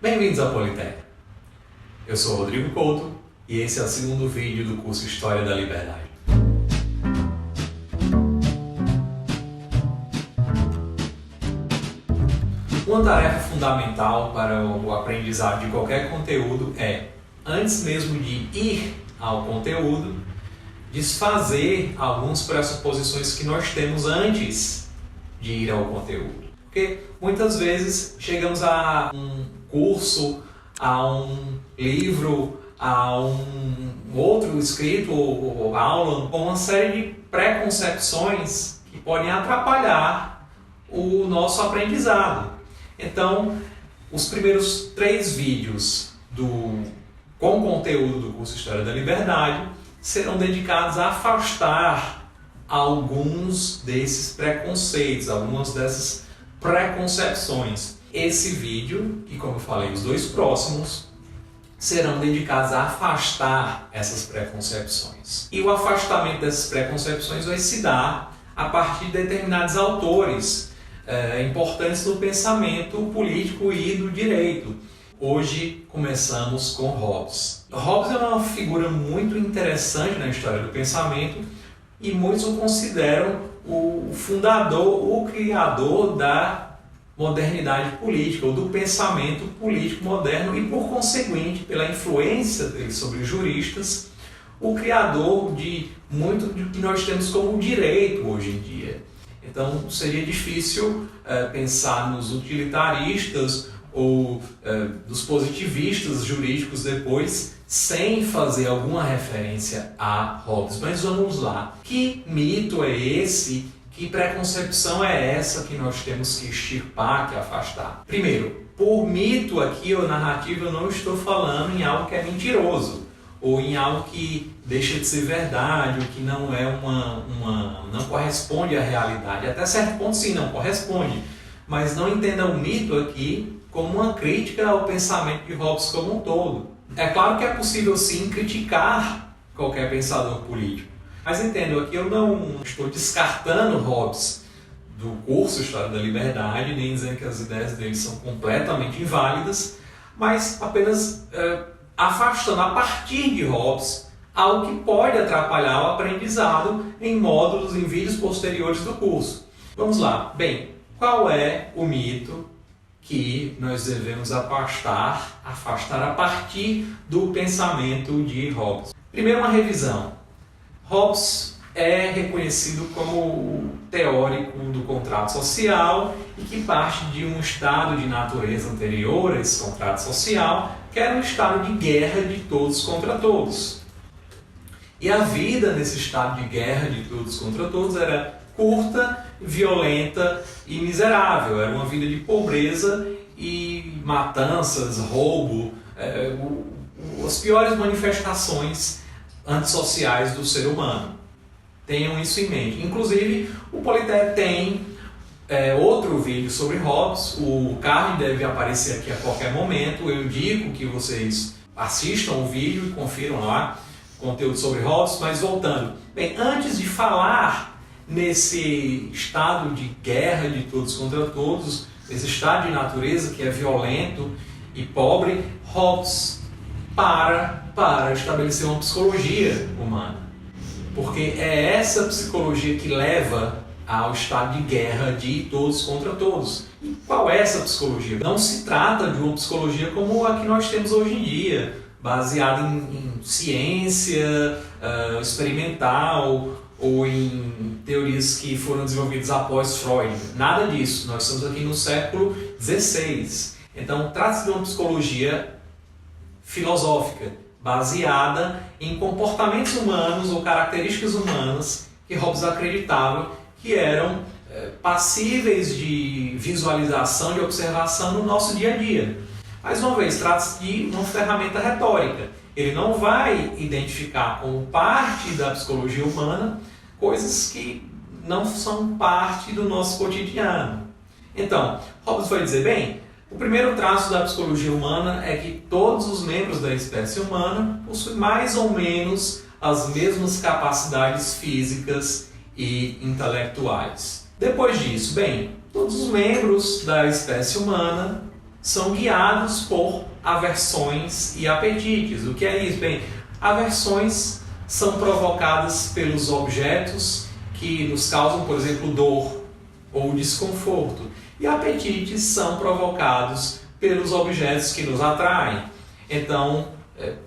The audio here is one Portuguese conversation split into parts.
Bem-vindos ao Politec. Eu sou Rodrigo Couto e esse é o segundo vídeo do curso História da Liberdade. Uma tarefa fundamental para o aprendizado de qualquer conteúdo é, antes mesmo de ir ao conteúdo, desfazer algumas pressuposições que nós temos antes de ir ao conteúdo. Porque muitas vezes chegamos a um curso, a um livro, a um outro escrito ou aula com uma série de preconcepções que podem atrapalhar o nosso aprendizado. Então, os primeiros 3 vídeos com conteúdo do curso História da Liberdade serão dedicados a afastar alguns desses preconceitos, algumas dessas preconcepções. Esse vídeo, e como eu falei, os 2 próximos, serão dedicados a afastar essas preconcepções. E o afastamento dessas preconcepções vai se dar a partir de determinados autores importantes do pensamento político e do direito. Hoje começamos com Hobbes. Hobbes é uma figura muito interessante na história do pensamento e muitos o consideram o fundador, o criador da modernidade política, ou do pensamento político moderno e, por conseguinte, pela influência dele sobre os juristas, o criador de muito do que nós temos como direito hoje em dia. Então, seria difícil pensar nos utilitaristas ou dos positivistas jurídicos depois, sem fazer alguma referência a Hobbes. Mas vamos lá. Que mito é esse? Que preconcepção é essa que nós temos que extirpar, que afastar? Primeiro, por mito aqui ou narrativa, eu não estou falando em algo que é mentiroso, ou em algo que deixa de ser verdade, ou que não é não corresponde à realidade. Até certo ponto sim, não corresponde. Mas não entenda o mito aqui como uma crítica ao pensamento de Hobbes como um todo. É claro que é possível sim criticar qualquer pensador político. Mas entendo, aqui eu não estou descartando Hobbes do curso História da Liberdade, nem dizendo que as ideias dele são completamente inválidas, mas apenas afastando a partir de Hobbes algo que pode atrapalhar o aprendizado em módulos, em vídeos posteriores do curso. Vamos lá. Bem, qual é o mito que nós devemos afastar a partir do pensamento de Hobbes? Primeiro, uma revisão. Hobbes é reconhecido como o teórico do contrato social e que parte de um estado de natureza anterior a esse contrato social, que era um estado de guerra de todos contra todos. E a vida nesse estado de guerra de todos contra todos era curta, violenta e miserável. Era uma vida de pobreza e matanças, roubo, as piores manifestações antissociais do ser humano. Tenham isso em mente. Inclusive, o Politec tem outro vídeo sobre Hobbes. O card deve aparecer aqui a qualquer momento. Eu indico que vocês assistam o vídeo e confiram lá conteúdo sobre Hobbes. Mas voltando, bem, antes de falar nesse estado de guerra de todos contra todos, esse estado de natureza que é violento e pobre, Hobbes para estabelecer uma psicologia humana. Porque é essa psicologia que leva ao estado de guerra de todos contra todos. E qual é essa psicologia? Não se trata de uma psicologia como a que nós temos hoje em dia, baseada em ciência experimental ou em teorias que foram desenvolvidas após Freud. Nada disso. Nós estamos aqui no século XVI. Então, trata-se de uma psicologia filosófica, baseada em comportamentos humanos ou características humanas que Hobbes acreditava que eram passíveis de visualização, de observação no nosso dia a dia. Mais uma vez, trata-se de uma ferramenta retórica. Ele não vai identificar como parte da psicologia humana coisas que não são parte do nosso cotidiano. Então, Hobbes vai dizer, bem, o primeiro traço da psicologia humana é que todos os membros da espécie humana possuem mais ou menos as mesmas capacidades físicas e intelectuais. Depois disso, bem, todos os membros da espécie humana são guiados por aversões e apetites. O que é isso? Bem, aversões são provocadas pelos objetos que nos causam, por exemplo, dor ou desconforto. E apetites são provocados pelos objetos que nos atraem. Então,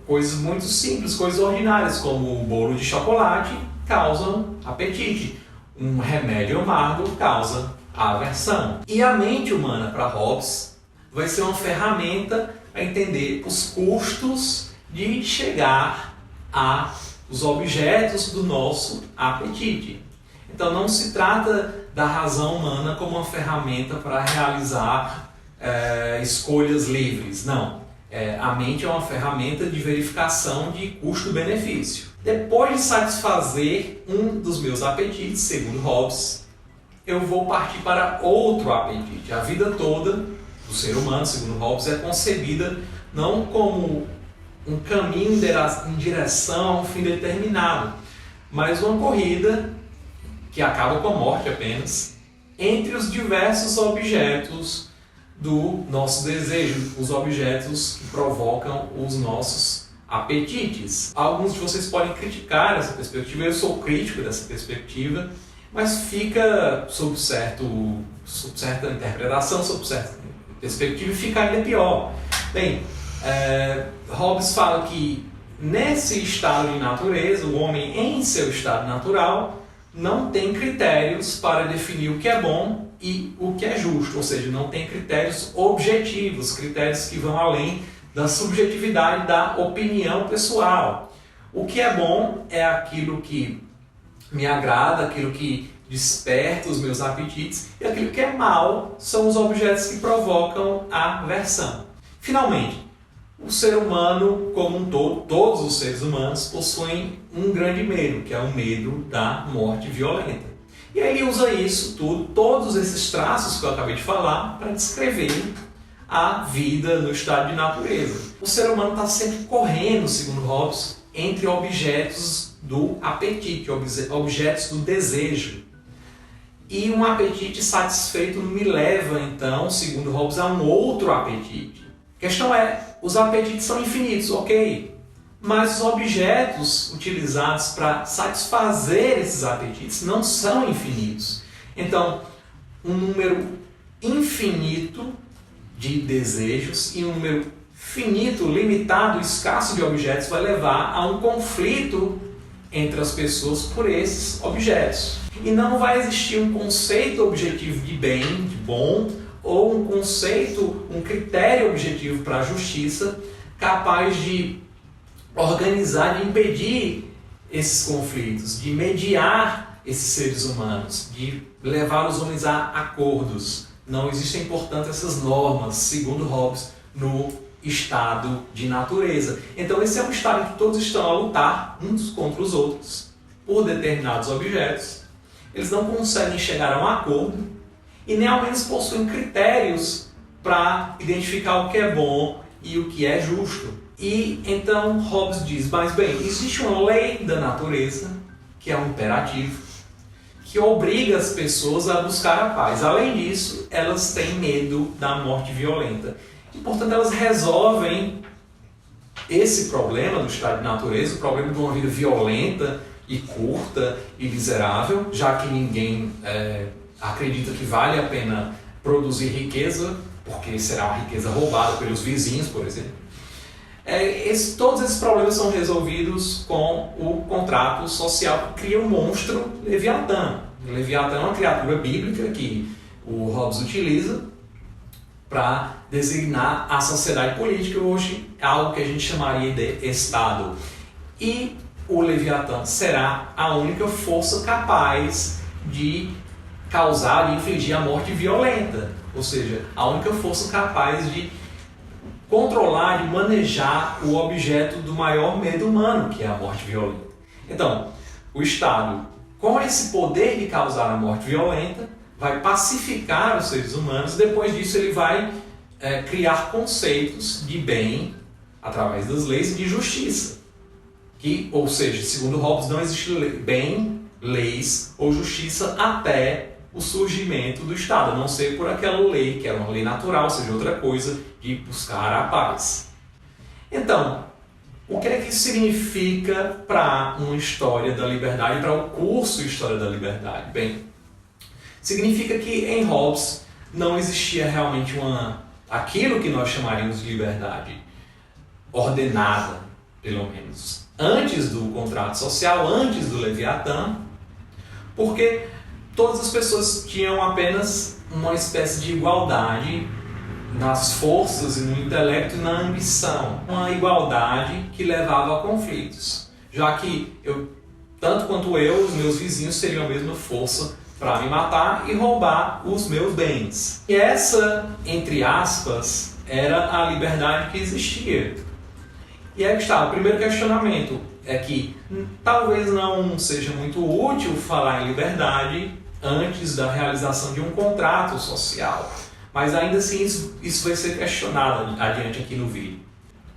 coisas muito simples, coisas ordinárias, como o bolo de chocolate, causam apetite. Um remédio amargo causa aversão. E a mente humana, para Hobbes, vai ser uma ferramenta para entender os custos de chegar aos objetos do nosso apetite. Então não se trata da razão humana como uma ferramenta para realizar escolhas livres. Não. A mente é uma ferramenta de verificação de custo-benefício. Depois de satisfazer um dos meus apetites, segundo Hobbes, eu vou partir para outro apetite. A vida toda do ser humano, segundo Hobbes, é concebida não como um caminho em direção a um fim determinado, mas uma corrida que acaba com a morte apenas, entre os diversos objetos do nosso desejo, os objetos que provocam os nossos apetites. Alguns de vocês podem criticar essa perspectiva, eu sou crítico dessa perspectiva, mas fica sob certa interpretação, sob certa perspectiva, fica ainda pior. Bem, Hobbes fala que nesse estado de natureza, o homem em seu estado natural não tem critérios para definir o que é bom e o que é justo, ou seja, não tem critérios objetivos, critérios que vão além da subjetividade da opinião pessoal. O que é bom é aquilo que me agrada, aquilo que desperta os meus apetites, e aquilo que é mal são os objetos que provocam a aversão. Finalmente, o ser humano como um todo, todos os seres humanos, possuem um grande medo, que é o medo da morte violenta. E aí ele usa isso tudo, todos esses traços que eu acabei de falar, para descrever a vida no estado de natureza. O ser humano está sempre correndo, segundo Hobbes, entre objetos do apetite, objetos do desejo. E um apetite satisfeito me leva, então, segundo Hobbes, a um outro apetite. A questão é, os apetites são infinitos, ok? Mas os objetos utilizados para satisfazer esses apetites não são infinitos. Então, um número infinito de desejos e um número finito, limitado, escasso de objetos vai levar a um conflito entre as pessoas por esses objetos. E não vai existir um conceito objetivo de bem, de bom, ou um conceito, um critério objetivo para a justiça capaz de organizar, de impedir esses conflitos, de mediar esses seres humanos, de levar os homens a acordos. Não existem, portanto, essas normas, segundo Hobbes, no estado de natureza. Então esse é um estado em que todos estão a lutar uns contra os outros por determinados objetos. Eles não conseguem chegar a um acordo e nem ao menos possuem critérios para identificar o que é bom e o que é justo. E então Hobbes diz, mas bem, existe uma lei da natureza, que é um imperativo, que obriga as pessoas a buscar a paz. Além disso, elas têm medo da morte violenta. E, portanto, elas resolvem esse problema do estado de natureza, o problema de uma vida violenta e curta e miserável, já que ninguém acredita que vale a pena produzir riqueza, porque será uma riqueza roubada pelos vizinhos, por exemplo. Todos esses problemas são resolvidos com o contrato social que cria o monstro Leviatã. O Leviatã é uma criatura bíblica que o Hobbes utiliza para designar a sociedade política, hoje é algo que a gente chamaria de Estado. E o Leviatã será a única força capaz de causar, de infligir a morte violenta. Ou seja, a única força capaz de controlar, de manejar o objeto do maior medo humano, que é a morte violenta. Então, o Estado, com esse poder de causar a morte violenta, vai pacificar os seres humanos. Depois disso, ele vai criar conceitos de bem, através das leis, e de justiça. Ou seja, segundo Hobbes, não existe bem, leis ou justiça até o surgimento do Estado, a não ser por aquela lei, que era uma lei natural, seja outra coisa, de buscar a paz. Então, o que é que isso significa para uma história da liberdade, para o curso História da Liberdade? Bem, significa que em Hobbes não existia realmente aquilo que nós chamaríamos de liberdade ordenada, pelo menos, antes do contrato social, antes do Leviatã, porque todas as pessoas tinham apenas uma espécie de igualdade nas forças e no intelecto e na ambição. Uma igualdade que levava a conflitos, já que tanto quanto eu, os meus vizinhos teriam a mesma força para me matar e roubar os meus bens. E essa, entre aspas, era a liberdade que existia. E aí está, o primeiro questionamento é que talvez não seja muito útil falar em liberdade antes da realização de um contrato social. Mas ainda assim isso vai ser questionado adiante aqui no vídeo.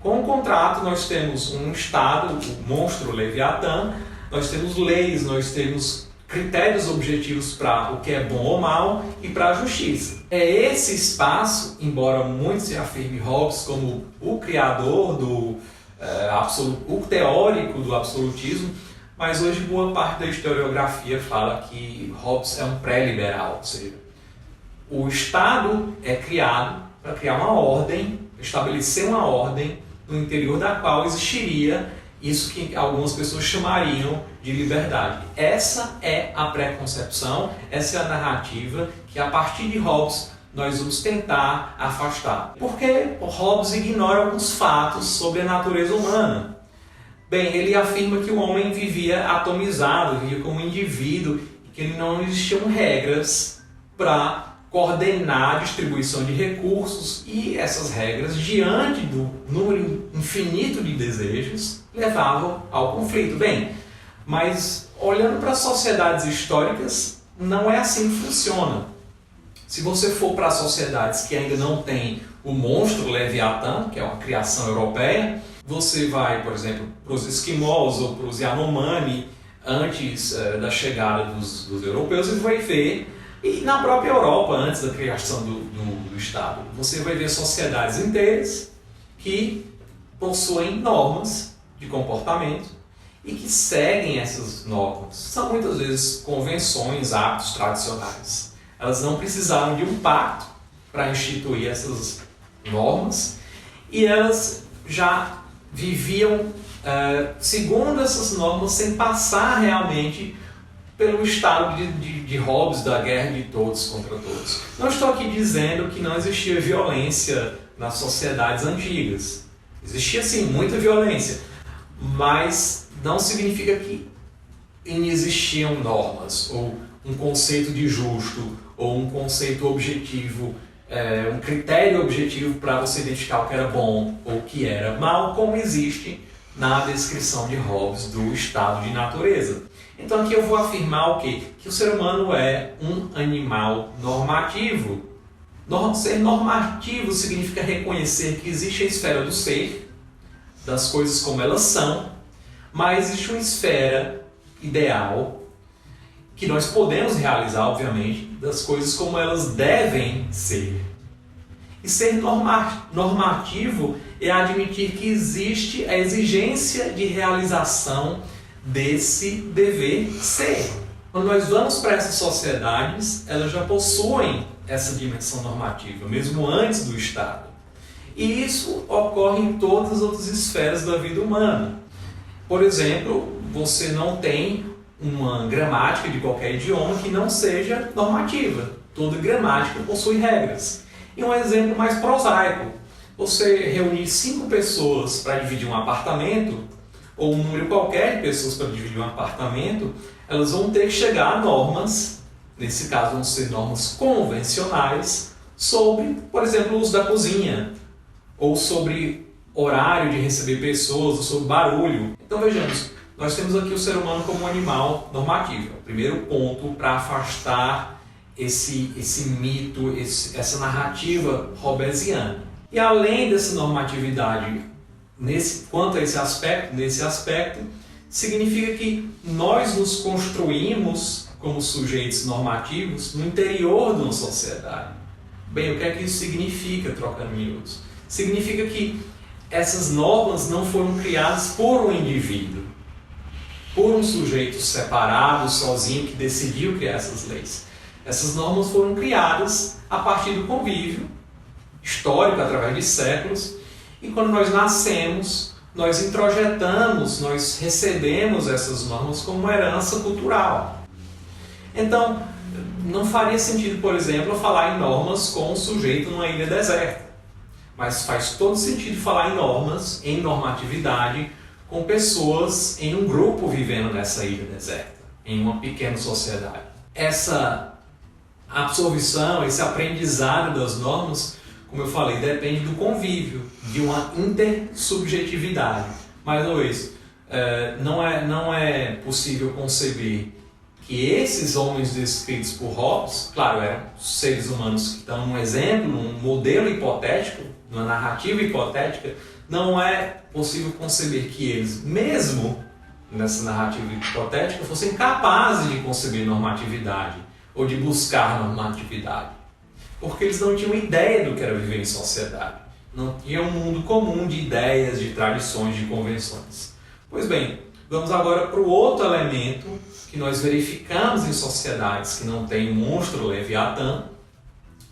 Com o contrato nós temos um Estado, o monstro Leviatã, nós temos leis, nós temos critérios objetivos para o que é bom ou mal e para a justiça. É esse espaço, embora muito se afirme Hobbes como o criador o teórico do absolutismo, mas hoje boa parte da historiografia fala que Hobbes é um pré-liberal, ou seja, o Estado é criado para criar uma ordem, estabelecer uma ordem no interior da qual existiria isso que algumas pessoas chamariam de liberdade. Essa é a pré-concepção, essa é a narrativa que a partir de Hobbes nós vamos tentar afastar. Porque Hobbes ignora alguns fatos sobre a natureza humana. Bem, ele afirma que o homem vivia atomizado, vivia como um indivíduo, e que não existiam regras para coordenar a distribuição de recursos, e essas regras, diante do número infinito de desejos, levavam ao conflito. Bem, mas olhando para as sociedades históricas, não é assim que funciona. Se você for para sociedades que ainda não têm o monstro Leviatã, que é uma criação europeia, você vai, por exemplo, para os esquimós ou para os Yanomami, antes da chegada dos europeus, e vai ver, e na própria Europa, antes da criação do Estado, você vai ver sociedades inteiras que possuem normas de comportamento e que seguem essas normas. São muitas vezes convenções, hábitos tradicionais. Elas não precisaram de um pacto para instituir essas normas e elas já viviam segundo essas normas sem passar realmente pelo estado de Hobbes, da guerra de todos contra todos. Não estou aqui dizendo que não existia violência nas sociedades antigas. Existia sim muita violência, mas não significa que inexistiam normas, ou um conceito de justo, ou um conceito objetivo, um critério objetivo para você identificar o que era bom ou o que era mal, como existe na descrição de Hobbes do estado de natureza. Então aqui eu vou afirmar o quê? Que o ser humano é um animal normativo. Ser normativo significa reconhecer que existe a esfera do ser, das coisas como elas são, mas existe uma esfera ideal que nós podemos realizar, obviamente, das coisas como elas devem ser. E ser normativo é admitir que existe a exigência de realização desse dever ser. Quando nós vamos para essas sociedades, elas já possuem essa dimensão normativa, mesmo antes do Estado. E isso ocorre em todas as outras esferas da vida humana. Por exemplo, você não tem uma gramática de qualquer idioma que não seja normativa. Toda gramática possui regras. E um exemplo mais prosaico: você reunir 5 pessoas para dividir um apartamento, ou um número qualquer de pessoas para dividir um apartamento, elas vão ter que chegar a normas, nesse caso vão ser normas convencionais, sobre, por exemplo, o uso da cozinha, ou sobre horário de receber pessoas, ou sobre barulho. Então vejamos, nós temos aqui o ser humano como um animal normativo. O primeiro ponto para afastar esse mito, essa narrativa hobbesiana. E além dessa normatividade, quanto a nesse aspecto, significa que nós nos construímos como sujeitos normativos no interior de uma sociedade. Bem, o que é que isso significa, trocando miúdos? Significa que essas normas não foram criadas por um indivíduo, por um sujeito separado, sozinho, que decidiu criar essas leis. Essas normas foram criadas a partir do convívio histórico, através de séculos, e quando nós nascemos, nós introjetamos, nós recebemos essas normas como uma herança cultural. Então, não faria sentido, por exemplo, falar em normas com um sujeito numa ilha deserta. Mas faz todo sentido falar em normas, em normatividade, com pessoas em um grupo vivendo nessa ilha deserta, em uma pequena sociedade. Essa absorção, esse aprendizado das normas, como eu falei, depende do convívio, de uma intersubjetividade. Mais uma vez, não é possível conceber que esses homens descritos por Hobbes, claro, eram seres humanos que estão num exemplo, num modelo hipotético, numa narrativa hipotética, não é possível conceber que eles, mesmo nessa narrativa hipotética, fossem capazes de conceber normatividade ou de buscar normatividade. Porque eles não tinham ideia do que era viver em sociedade. Não tinha um mundo comum de ideias, de tradições, de convenções. Pois bem, vamos agora para o outro elemento que nós verificamos em sociedades que não têm o monstro Leviatã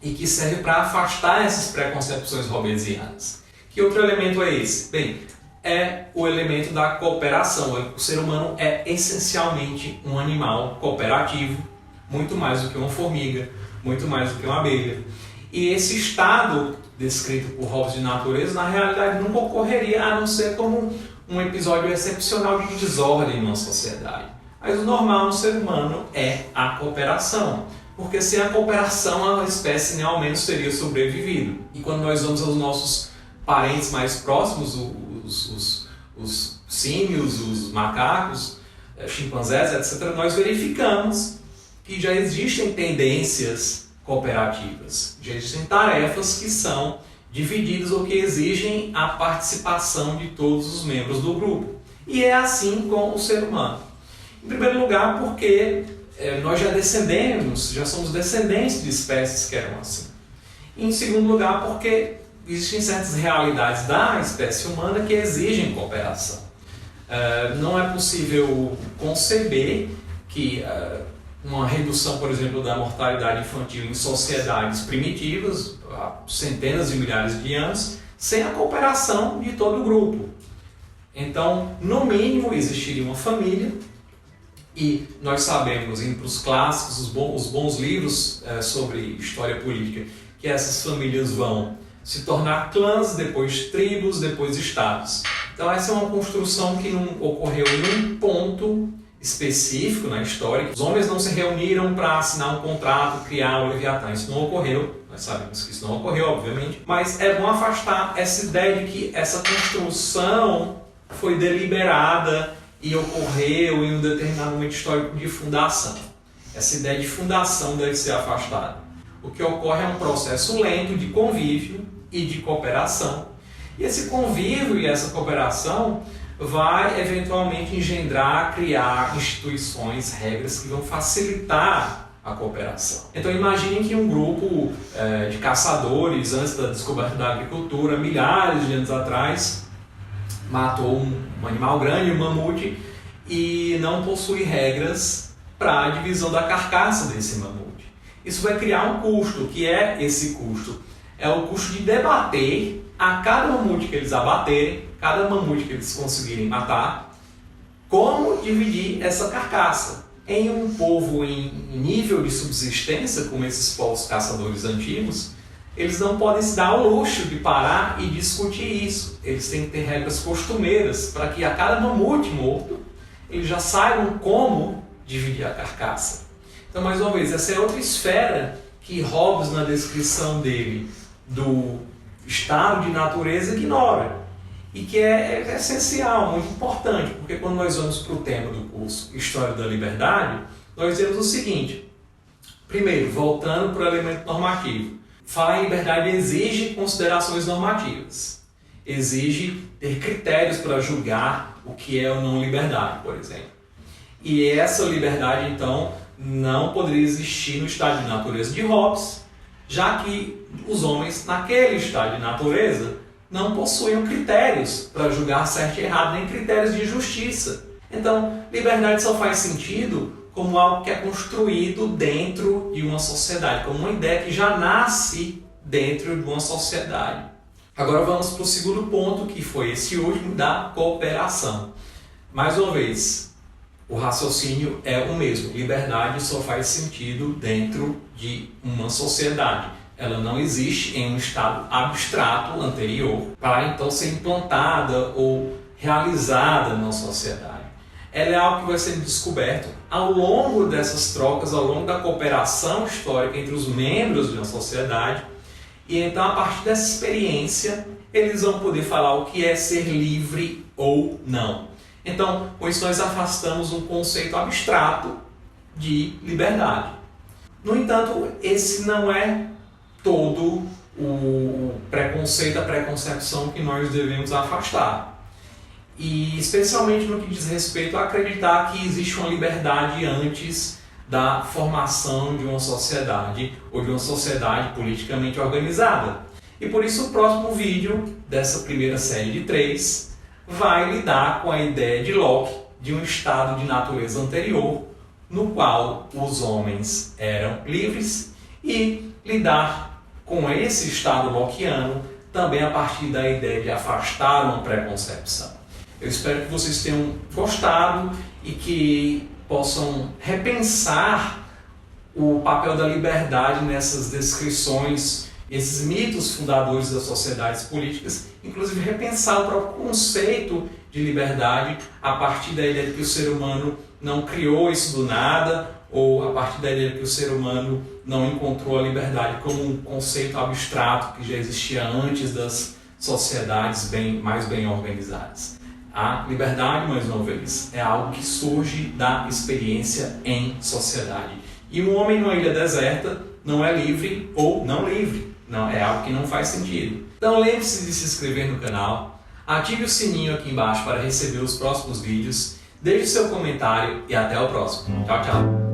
e que serve para afastar essas preconcepções hobbesianas. Que outro elemento é esse? Bem, é o elemento da cooperação. O ser humano é essencialmente um animal cooperativo, muito mais do que uma formiga, muito mais do que uma abelha. E esse estado descrito por Hobbes de natureza, na realidade, nunca ocorreria a não ser como um episódio excepcional de desordem numa sociedade. Mas o normal no ser humano é a cooperação, porque sem a cooperação a espécie nem ao menos teria sobrevivido. E quando nós vamos aos nossos parentes mais próximos, os símios, os macacos, chimpanzés, etc., nós verificamos que já existem tendências cooperativas, já existem tarefas que são divididas ou que exigem a participação de todos os membros do grupo. E é assim com o ser humano. Em primeiro lugar, porque nós já somos descendentes de espécies que eram assim. E em segundo lugar, porque existem certas realidades da espécie humana que exigem cooperação. Não é possível conceber que uma redução, por exemplo, da mortalidade infantil em sociedades primitivas, há centenas de milhares de anos, sem a cooperação de todo o grupo. Então, no mínimo, existiria uma família, e nós sabemos, indo para os clássicos, os bons livros sobre história política, que essas famílias vão se tornar clãs, depois tribos, depois estados. Então essa é uma construção que não ocorreu em um ponto específico na história. Os homens não se reuniram para assinar um contrato, criar o Leviatã. Isso não ocorreu. Nós sabemos que isso não ocorreu, obviamente. Mas é bom afastar essa ideia de que essa construção foi deliberada e ocorreu em um determinado momento histórico de fundação. Essa ideia de fundação deve ser afastada. O que ocorre é um processo lento de convívio e de cooperação. E esse convívio e essa cooperação vai eventualmente engendrar, criar instituições, regras que vão facilitar a cooperação. Então imaginem que um grupo de caçadores, antes da descoberta da agricultura, milhares de anos atrás, matou um animal grande, um mamute, e não possui regras para a divisão da carcaça desse mamute. Isso vai criar um custo. O que é esse custo? É o custo de debater a cada mamute que eles abaterem, cada mamute que eles conseguirem matar, como dividir essa carcaça. Em um povo em nível de subsistência, como esses povos caçadores antigos, eles não podem se dar ao luxo de parar e discutir isso. Eles têm que ter regras costumeiras para que a cada mamute morto, eles já saibam como dividir a carcaça. Então, mais uma vez, essa é outra esfera que Hobbes, na descrição dele do estado de natureza, ignora. E que é essencial, muito importante, porque quando nós vamos para o tema do curso História da Liberdade, nós vemos o seguinte. Primeiro, voltando para o elemento normativo. Falar em liberdade exige considerações normativas. Exige ter critérios para julgar o que é ou não liberdade, por exemplo. E essa liberdade, então, não poderia existir no estado de natureza de Hobbes, já que os homens, naquele estado de natureza, não possuíam critérios para julgar certo e errado, nem critérios de justiça. Então, liberdade só faz sentido como algo que é construído dentro de uma sociedade, como uma ideia que já nasce dentro de uma sociedade. Agora vamos para o segundo ponto, que foi esse último, da cooperação. Mais uma vez, o raciocínio é o mesmo. Liberdade só faz sentido dentro de uma sociedade. Ela não existe em um estado abstrato anterior para então ser implantada ou realizada na sociedade. Ela é algo que vai sendo descoberto ao longo dessas trocas, ao longo da cooperação histórica entre os membros de uma sociedade. E então, a partir dessa experiência, eles vão poder falar o que é ser livre ou não. Então, com isso nós afastamos um conceito abstrato de liberdade. No entanto, esse não é todo o preconceito, a preconcepção que nós devemos afastar. E especialmente no que diz respeito a acreditar que existe uma liberdade antes da formação de uma sociedade ou de uma sociedade politicamente organizada. E por isso o próximo vídeo dessa primeira série de 3 vai lidar com a ideia de Locke de um estado de natureza anterior no qual os homens eram livres e lidar com esse estado lockeano também a partir da ideia de afastar uma preconcepção. Eu espero que vocês tenham gostado e que possam repensar o papel da liberdade nessas descrições, esses mitos fundadores das sociedades políticas, inclusive repensar o próprio conceito de liberdade a partir da ideia de que o ser humano não criou isso do nada, ou a partir da ideia de que o ser humano não encontrou a liberdade como um conceito abstrato que já existia antes das sociedades mais bem organizadas. A liberdade, mais uma vez, é algo que surge da experiência em sociedade. E um homem numa ilha deserta não é livre ou não livre. Não, é algo que não faz sentido. Então lembre-se de se inscrever no canal, ative o sininho aqui embaixo para receber os próximos vídeos, deixe seu comentário e até o próximo. Tchau, tchau!